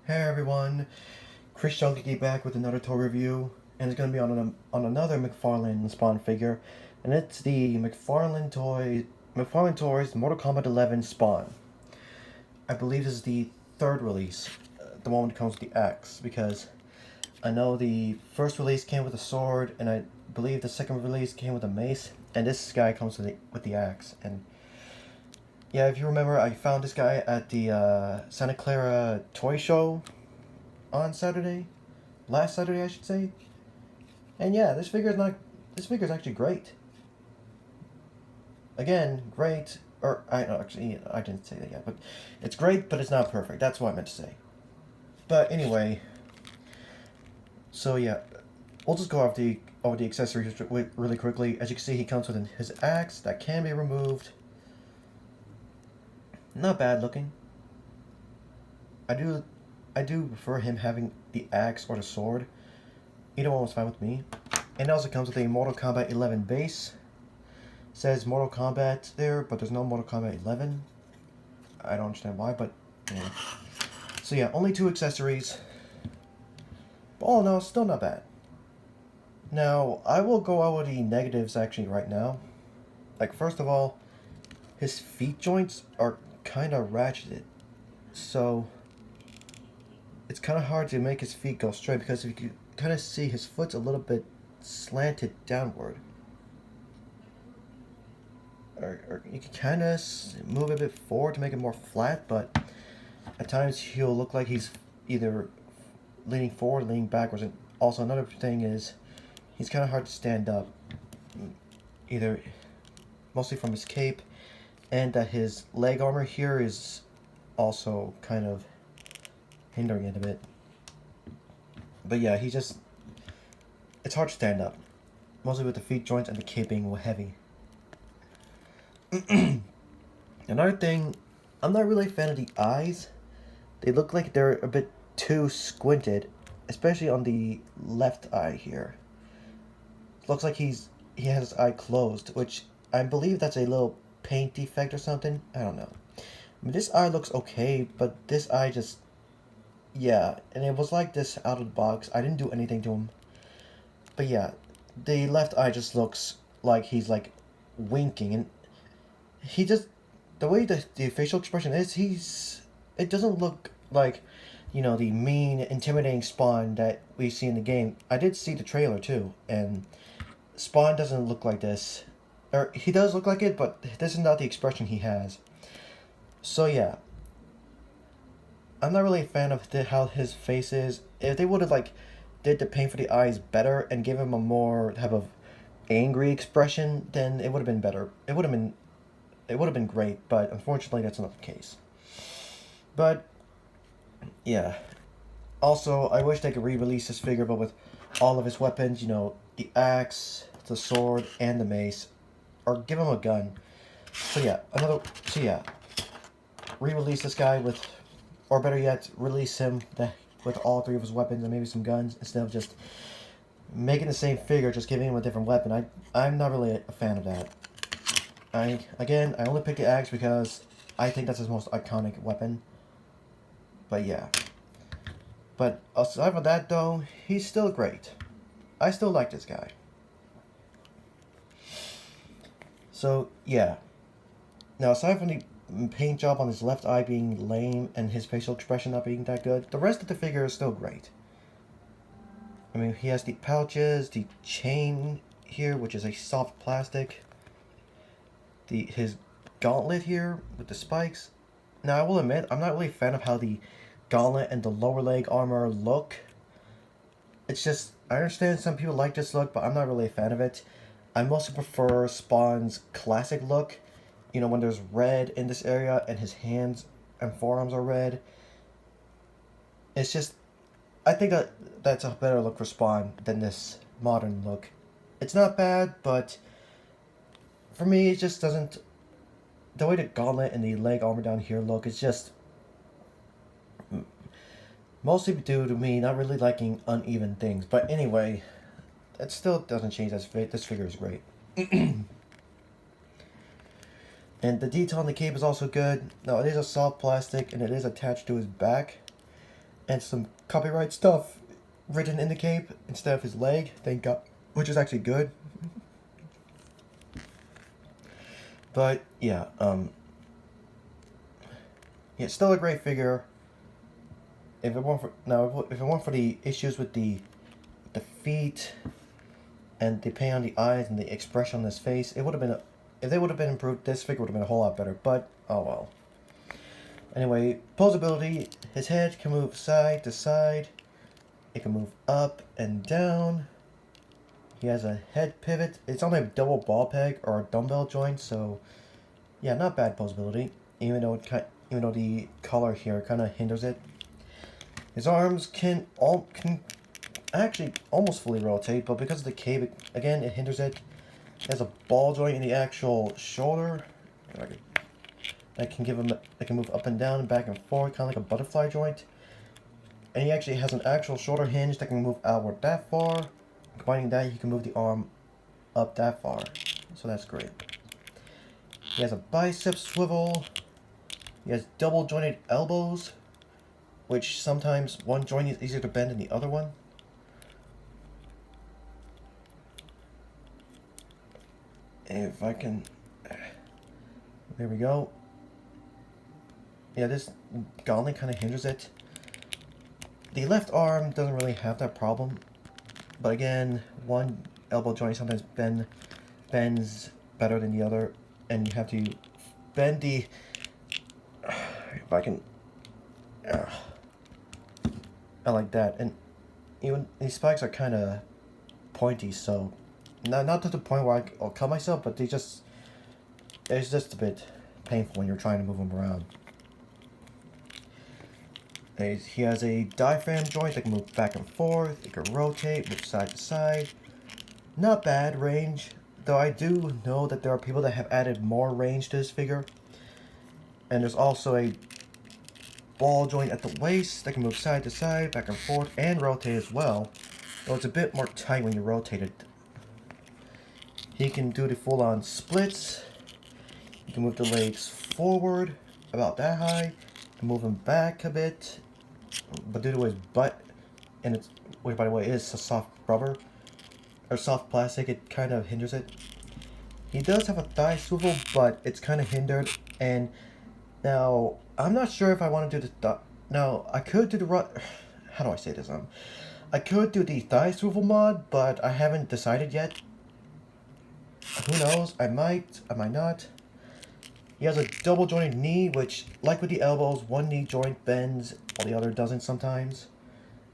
Hey everyone, Chris Junkie back with another toy review, and it's going to be on another McFarlane Spawn figure, and it's the McFarlane Toys Mortal Kombat 11 Spawn. I believe this is the third release, the one that comes with the axe, because I know the first release came with a sword, and I believe the second release came with a mace, and this guy comes with the axe. And yeah, if you remember, I found this guy at the Santa Clara toy show on Saturday, last Saturday I should say. And yeah, this figure is actually great. Again, great, or I didn't say that yet, but it's great, but it's not perfect. That's what I meant to say. But anyway, so yeah, we'll just go over the accessories really quickly. As you can see, he comes with his axe that can be removed. Not bad looking. I do prefer him having the axe or the sword. Either one was fine with me. And it also comes with a Mortal Kombat 11 base. It says Mortal Kombat there, but there's no Mortal Kombat 11. I don't understand why, but yeah. So yeah, only 2 accessories. But all in all, still not bad. Now, I will go over the negatives actually right now. Like, first of all, his feet joints are kind of ratcheted. So it's kind of hard to make his feet go straight, because if you can kind of see, his foot's a little bit slanted downward. Or you can kind of move it a bit forward to make it more flat, but at times he'll look like he's either leaning forward or leaning backwards. And also another thing is, he's kind of hard to stand up, either mostly from his cape, and that his leg armor here is also kind of hindering it a bit. But yeah, it's hard to stand up, mostly with the feet joints and the cape being heavy. Another thing, I'm not really a fan of the eyes. They look like they're a bit too squinted, especially on the left eye here. Looks like he has his eye closed, which I believe that's a little paint defect or something. I don't know. I mean, this eye looks okay, but this eye just, yeah, and it was like this out of the box. I didn't do anything to him. But yeah, the left eye just looks like he's like winking, and he just, the way the facial expression is, it doesn't look like, you know, the mean, intimidating Spawn that we see in the game. I did see the trailer too, and Spawn doesn't look like this. Or he does look like it, but this is not the expression he has. So yeah, I'm not really a fan of how his face is. If they would have like did the paint for the eyes better and give him a more type of angry expression, then it would have been better. It would have been great, but unfortunately that's not the case. But yeah. Also, I wish they could re-release this figure, but with all of his weapons, you know, the axe, the sword, and the mace, or give him a gun. So yeah, re-release this guy with, or better yet, release him with all 3 of his weapons and maybe some guns, instead of just making the same figure, just giving him a different weapon. I'm not really a fan of that. I only picked the axe because I think that's his most iconic weapon. But yeah. But aside from that though, he's still great. I still like this guy. So yeah. Now aside from the paint job on his left eye being lame and his facial expression not being that good, the rest of the figure is still great. I mean, he has the pouches, the chain here, which is a soft plastic. His gauntlet here with the spikes. Now I will admit, I'm not really a fan of how the gauntlet and the lower leg armor look. It's just, I understand some people like this look, but I'm not really a fan of it. I mostly prefer Spawn's classic look. You know, when there's red in this area and his hands and forearms are red. It's just, I think that's a better look for Spawn than this modern look. It's not bad, but for me, it just doesn't, the way the gauntlet and the leg armor down here look, it's just mostly due to me not really liking uneven things. But anyway, that still doesn't change that this figure is great. And the detail on the cape is also good. Now, it is a soft plastic, and it is attached to his back. and some copyright stuff written in the cape instead of his leg, thank God, which is actually good. But yeah, yeah, still a great figure. If it weren't for the issues with the feet and the paint on the eyes and the expression on his face, it would have been if they would have been improved, this figure would have been a whole lot better. But oh well. Anyway, posability. His head can move side to side. It can move up and down. He has a head pivot. It's only a double ball peg or a dumbbell joint, so yeah, not bad posability. Even though the color here kind of hinders it. His arms can actually almost fully rotate, but because of the cape, again, it hinders it. It has a ball joint in the actual shoulder. That can move up and down and back and forth, kind of like a butterfly joint. And he actually has an actual shoulder hinge that can move outward that far. Combining that, you can move the arm up that far. So that's great. He has a bicep swivel. He has double jointed elbows, which sometimes one joint is easier to bend than the other one. If I can... There we go. Yeah, this gauntlet kind of hinders it. The left arm doesn't really have that problem. But again, one elbow joint sometimes bends better than the other. And you have to bend the... If I can... I like that. And even these spikes are kind of pointy, so... Not to the point where I'll cut myself, but it's just a bit painful when you're trying to move them around. He has a diaphragm joint that can move back and forth. It can rotate, move side to side. Not bad range, though I do know that there are people that have added more range to this figure. And there's also a ball joint at the waist that can move side to side, back and forth, and rotate as well. Though it's a bit more tight when you rotate it. He can do the full-on splits. You can move the legs forward, about that high. You can move them back a bit. But due to his butt, and it's, which by the way is a soft rubber, or soft plastic, it kind of hinders it. He does have a thigh swivel, but it's kind of hindered. And now, I'm not sure if I want to do the now, I could do the how do I say this? I could do the thigh swivel mod, but I haven't decided yet. Who knows? I might not. He has a double jointed knee, which, like with the elbows, one knee joint bends while the other doesn't sometimes.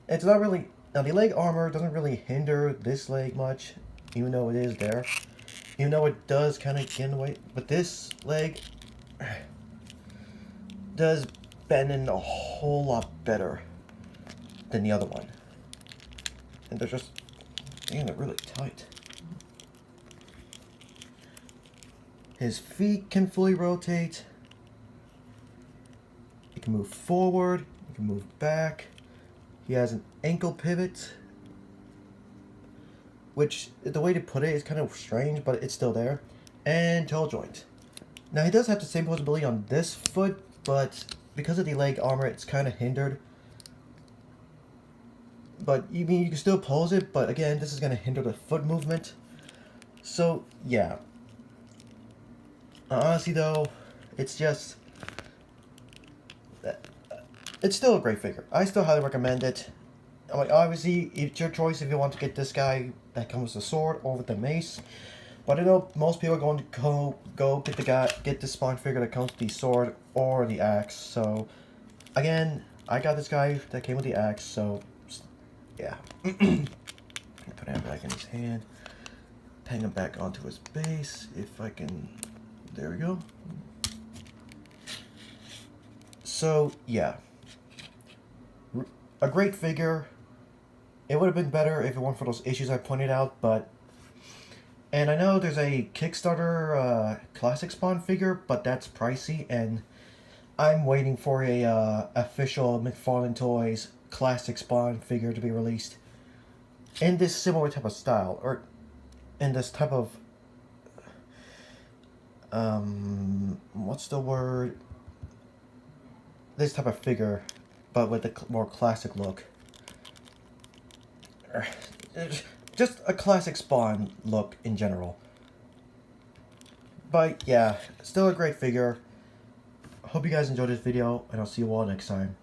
It's not really... Now, the leg armor doesn't really hinder this leg much, even though it is there. Even though it does kind of get in the way. But this leg does bend in a whole lot better than the other one. And they're just... Man, they're really tight. His feet can fully rotate. He can move forward. He can move back. He has an ankle pivot, which, the way to put it is kind of strange, but it's still there. And toe joint. Now, he does have the same posability on this foot, but because of the leg armor, it's kind of hindered. But, you can still pose it, but again, this is going to hinder the foot movement. So, yeah. Honestly, though, it's just... It's still a great figure. I still highly recommend it. Like, obviously, it's your choice if you want to get this guy that comes with the sword or with the mace. But I know most people are going to go get the Spawn figure that comes with the sword or the axe. So, again, I got this guy that came with the axe, so, yeah. Put him back in his hand. Hang him back onto his base, if I can... There we go. So, yeah. A great figure. It would have been better if it weren't for those issues I pointed out, but... And I know there's a Kickstarter classic Spawn figure, but that's pricey, and I'm waiting for a official Mcfarlane Toys classic Spawn figure to be released. In this similar type of style, or in this type of... what's the word? This type of figure but with a more classic look. Just a classic Spawn look in general. But yeah, still a great figure. Hope you guys enjoyed this video, and I'll see you all next time.